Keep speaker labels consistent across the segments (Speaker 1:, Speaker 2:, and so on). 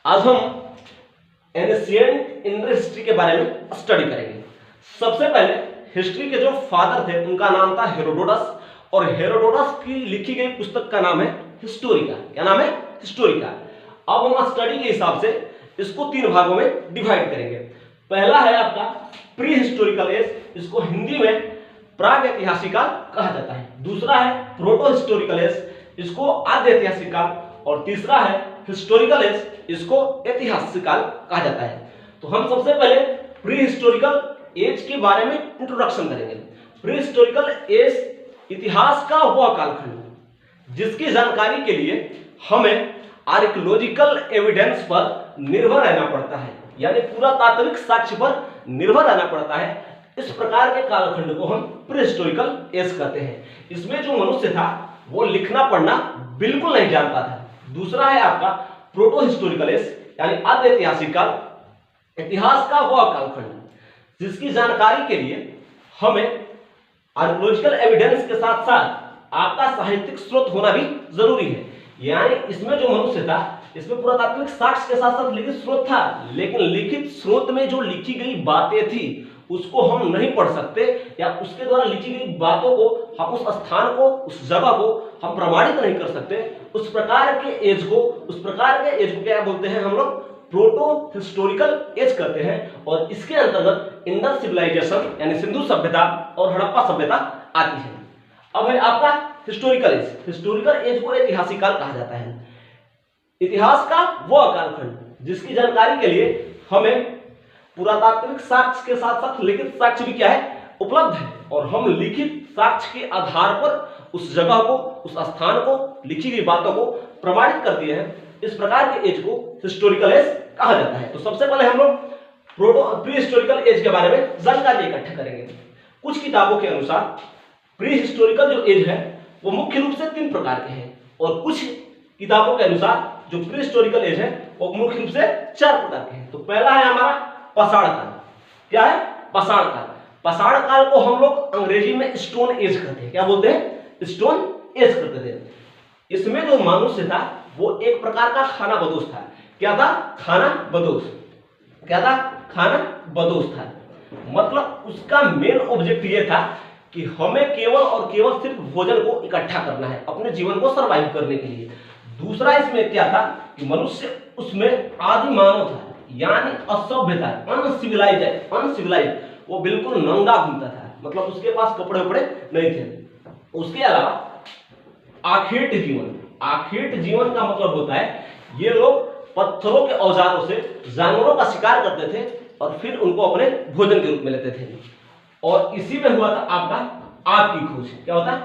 Speaker 1: आज हम ancient Indian history के बारे में स्टडी करेंगे। सबसे पहले हिस्ट्री के जो फादर थे उनका नाम था हेरोडोटस, और हेरोडोटस की लिखी गई पुस्तक का नाम है हिस्टोरिका। क्या नाम है? हिस्टोरिका। अब हम स्टडी के हिसाब से इसको तीन भागों में डिवाइड करेंगे। पहला है आपका प्री हिस्टोरिकल एज, इसको हिंदी में प्राग ऐतिहासिक काल कहा जाता है। दूसरा है प्रोटो हिस्टोरिकल एज, इसको आद्य ऐतिहासिक काल, और तीसरा है हिस्टोरिकल एज, इसको ऐतिहासिक काल कहा जाता है। तो हम सबसे पहले प्री हिस्टोरिकल एज के बारे में इंट्रोडक्शन करेंगे। प्री हिस्टोरिकल एज इतिहास का वह कालखंड जिसकी जानकारी के लिए हमें आर्कियोलॉजिकल एविडेंस पर निर्भर रहना पड़ता है, यानी पुरातात्विक साक्ष्य पर निर्भर रहना पड़ता है। इस प्रकार के कालखंड को हम प्री हिस्टोरिकल एज कहते हैं। इसमें जो मनुष्य था वो लिखना पढ़ना बिल्कुल नहीं जानता था। दूसरा है आपका प्रोटो हिस्टोरिकल एज, यानी आद्य ऐतिहासिक काल, इतिहास का वह कालखंड जिसकी जानकारी के लिए हमें आर्कियोलॉजिकल एविडेंस के साथ साथ आपका साहित्यिक स्रोत होना भी जरूरी है। यानी इसमें जो मनुष्य था इसमें पुरातात्विक साक्ष्य के साथ साथ लिखित स्रोत था, लेकिन लिखित स्रोत में जो लिखी गई बातें थी उसको हम नहीं पढ़ सकते, या उसके द्वारा लिखी गई बातों को हम उस स्थान को, उस जगह को हम प्रमाणित नहीं कर सकते। उस प्रकार के एज को क्या बोलते हैं हम लोग? प्रोटो हिस्टोरिकल एज कहते हैं। और इसके अंतर्गत इंडस सिविलाइजेशन यानी सिंधु सभ्यता और हड़प्पा सभ्यता आती है। अब है आपका हिस्टोरिकल एज। हिस्टोरिकल एज को ऐतिहासिक काल कहा जाता है। इतिहास का वह कालखंड जिसकी जानकारी के लिए हमें पुरातात्विक साक्ष्य के साथ साथ लिखित साक्ष्य भी क्या है? उपलब्ध है, और हम लिखित साक्ष्य के आधार पर उस जगह को, उस स्थान को, लिखी गई बातों को प्रमाणित कर दिए हैं। इस प्रकार के एज को हिस्टोरिकल एज कहा जाता है। तो सबसे पहले हम लोग प्री हिस्टोरिकल एज के बारे में जानकारी इकट्ठा करेंगे। कुछ किताबों के अनुसार प्री हिस्टोरिकल जो एज है वो मुख्य रूप से तीन प्रकार के हैं, और कुछ किताबों के अनुसार जो प्री हिस्टोरिकल एज है वो मुख्य रूप से चार प्रकार के हैं। तो पहला है हमारा पाषाण काल। क्या है? पाषाण काल। पाषाण काल को हम लोग अंग्रेजी में स्टोन एज कहते हैं। क्या बोलते हैं? स्टोन एज कहते थे। इसमें जो मनुष्य था वो एक प्रकार का खाना बदोश था। क्या था? खाना बदोश। क्या था? खाना बदोश था। मतलब उसका मेन ऑब्जेक्ट ये था कि हमें केवल और केवल सिर्फ भोजन को इकट्ठा करना है अपने जीवन को सरवाइव करने के लिए। दूसरा इसमें क्या था कि मनुष्य उसमें आदि मानव था, यानी असभ्य था, अनसिविलाइज। वो बिल्कुल नंगा घूमता था, मतलब उसके पास कपड़े वपड़े नहीं थे। उसके अलावा आखेट जीवन का मतलब होता है ये लोग पत्थरों के औजारों से जानवरों का शिकार करते थे और फिर उनको अपने भोजन के रूप में लेते थे। और इसी में हुआ था आपका आग की खोज। क्या होता है?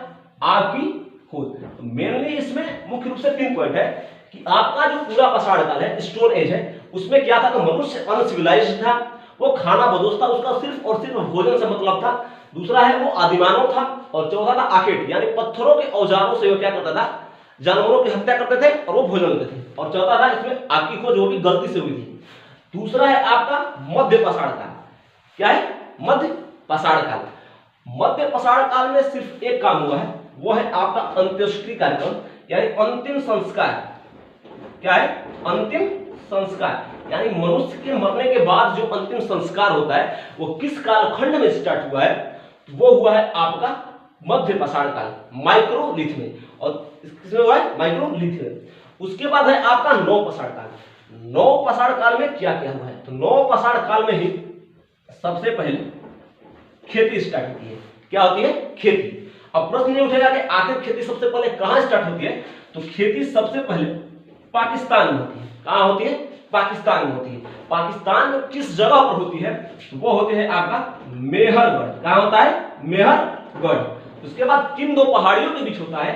Speaker 1: आग की खोज। तो मेनली इसमें मुख्य रूप से तीन पॉइंट है कि आपका जो पूरा पाषाण काल है, स्टोन एज है, उसमें क्या था? तो मनुष्य अनसिविलाइज्ड था, वो खाना बदोश था, उसका सिर्फ और सिर्फ भोजन से मतलब था। दूसरा है वो आदिमानव था, और चौथा था आखेट, यानी पत्थरों के औजारों से वो क्या करता था? जानवरों की हत्या करते थे और वो भोजन लेते थे। और चौथा था इसमें आग की खोज, वो भी गलती से हुई थी। दूसरा है आपका मध्य पाषाण काल। क्या है? मध्य पाषाण काल। मध्य पाषाण काल में सिर्फ एक काम हुआ है, वो है आपका अंत्येष्टि कार्यक्रम, यानी अंतिम संस्कार। क्या है? अंतिम संस्कार, यानी मनुष्य के मरने के बाद जो अंतिम संस्कार होता है वो किस कालखंड में स्टार्ट हुआ है? वो हुआ है आपका मध्य पाषाण काल, माइक्रोलिथ में। और किसमें हुआ है? माइक्रोलिथ में। उसके बाद है आपका नव पाषाण काल। नव पाषाण काल में क्या क्या हुआ है? तो नव पाषाण काल में ही सबसे पहले खेती स्टार्ट होती है। क्या होती है? खेती। अब प्रश्न ये उठेगा कि आखिर खेती सबसे पहले कहां स्टार्ट होती है? तो खेती सबसे पहले पाकिस्तान में होती है। कहां होती है? पाकिस्तान में होती है। पाकिस्तान में किस जगह पर होती है? तो वो होते हैं आपका मेहरगढ़। कहां होता है? मेहरगढ़। उसके बाद किन दो पहाड़ियों के बीच होता है?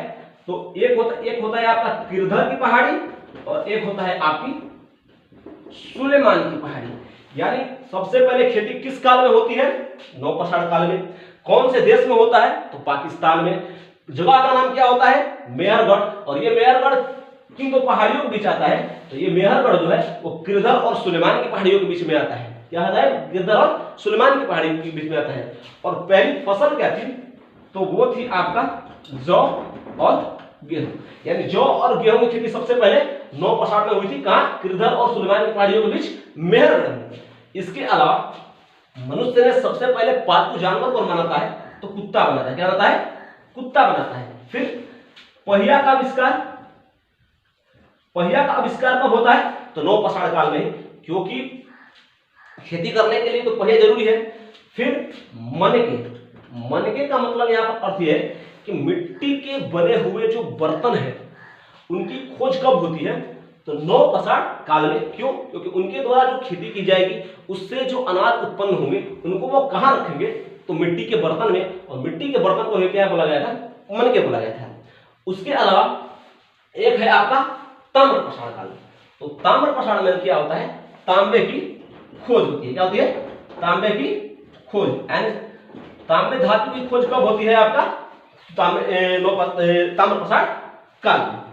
Speaker 1: तो एक होता है आपका किरधर की पहाड़ी, और एक होता है आपकी सुलेमान की पहाड़ी। यानी सबसे पहले खेती किस काल में होती है? नव पाषाण काल में। कौन से देश में होता है? तो पाकिस्तान में। जगह का नाम क्या होता है? मेहरगढ़। और ये मेहरगढ़ किन दो पहाड़ियों के बीच आता है? तो ये मेहरगढ़ जो है वो किरधर और सुलेमान की पहाड़ियों के बीच में आता है। क्या आता है? किरधर और सुलेमान की पहाड़ियों के बीच में आता है। और पहली फसल क्या थी? तो वो थी आपका जौ और गेहूं। यानी जौ और गेहूं की खेती सबसे पहले नौपसाड़ में हुई थी। कहां? किरधर और सुलेमान की पहाड़ियों के बीच मेहरगढ़ में। इसके अलावा मनुष्य ने सबसे पहले पालतू जानवर कौन बनाता है? तो कुत्ता बनाता है। क्या बनाता है? कुत्ता बनाता है। फिर पहिया का आविष्कार, पहिया का आविष्कार कब होता है? तो नौपसाड़ काल में, क्योंकि खेती करने के लिए तो पहिया जरूरी है। फिर मनके, मनके का मतलब यहां पर अर्थ है कि मिट्टी के बने हुए जो बर्तन है उनकी खोज कब होती है? तो नौपसाड़ काल में। क्यों? क्योंकि उनके द्वारा जो खेती की जाएगी उससे जो अनाज उत्पन्न होंगे उनको वो कहां रखेंगे? तो मिट्टी के बर्तन में। और मिट्टी के बर्तन को क्या बोला गया था? मनके बोला गया था। उसके अलावा एक है आपका ताम्रपसाड़ काल। तो ताम्रपसाड़ में क्या होता है? तांबे की खोज होती है। क्या होती है? तांबे की खोज। एंड तांबे धातु की खोज कब होती है आपका? ताम्रपसाड़ काल में।